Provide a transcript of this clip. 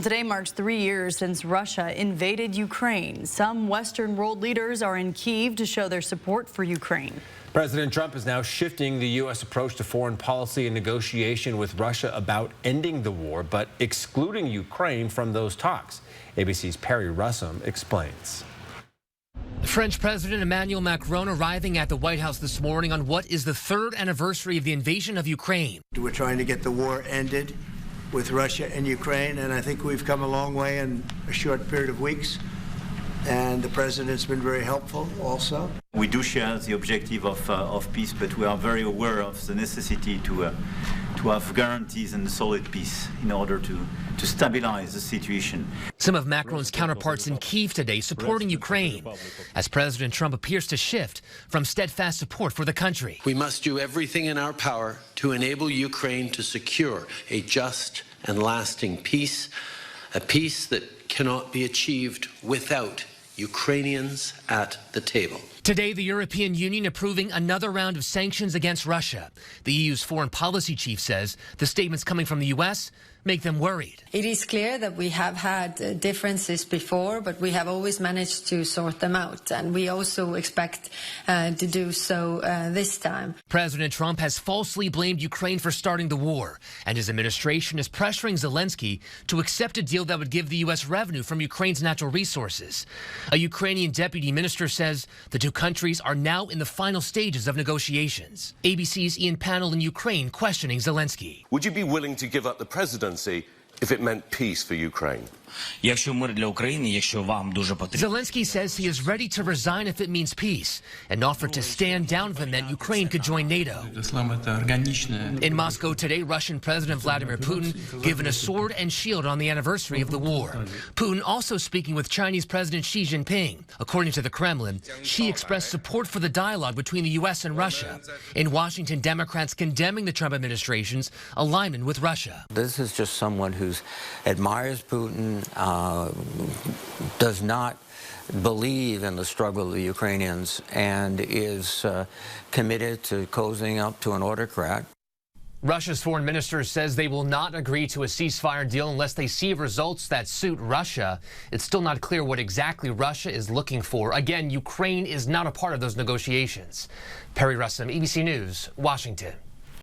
Today marks 3 years since Russia invaded Ukraine. Some Western world leaders are in Kyiv to show their support for Ukraine. President Trump is now shifting the U.S. approach to foreign policy and negotiation with Russia about ending the war, but excluding Ukraine from those talks. ABC's Perry Russom explains. French President Emmanuel Macron arriving at the White House this morning on what is the 3rd anniversary of the invasion of Ukraine. We're trying to get the war ended with Russia and Ukraine, and I think we've come a long way in a short period of weeks. And the president's been very helpful also. We do share the objective of peace, but we are very aware of the necessity to have guarantees and solid peace in order to stabilize the situation. Some of Macron's counterparts in Kyiv today supporting Ukraine as President Trump appears to shift from steadfast support for the country. We must do everything in our power to enable Ukraine to secure a just and lasting peace, a peace that cannot be achieved without Ukrainians at the table. Today, the European Union approving another round of sanctions against Russia. The EU's foreign policy chief says the statements coming from the U.S. make them worried. It is clear that we have had differences before, but we have always managed to sort them out. And we also expect to do so this time. President Trump has falsely blamed Ukraine for starting the war, and his administration is pressuring Zelensky to accept a deal that would give the U.S. revenue from Ukraine's natural resources. A Ukrainian deputy minister says the two countries are now in the final stages of negotiations. ABC's Ian Pannell in Ukraine questioning Zelensky. Would you be willing to give up the presidency if it meant peace for Ukraine? Zelensky says he is ready to resign if it means peace, and offered to stand down if it meant Ukraine could join NATO. In Moscow today, Russian President Vladimir Putin given a sword and shield on the anniversary of the war. Putin also speaking with Chinese President Xi Jinping. According to the Kremlin, Xi expressed support for the dialogue between the U.S. and Russia. In Washington, Democrats condemning the Trump administration's alignment with Russia. This is just someone who admires Putin, does not believe in the struggle of the Ukrainians, and is committed to cozying up to an autocrat. Russia's foreign minister says they will not agree to a ceasefire deal unless they see results that suit Russia. It's still not clear what exactly Russia is looking for. Again, Ukraine is not a part of those negotiations. Perry Russom, ABC News, Washington.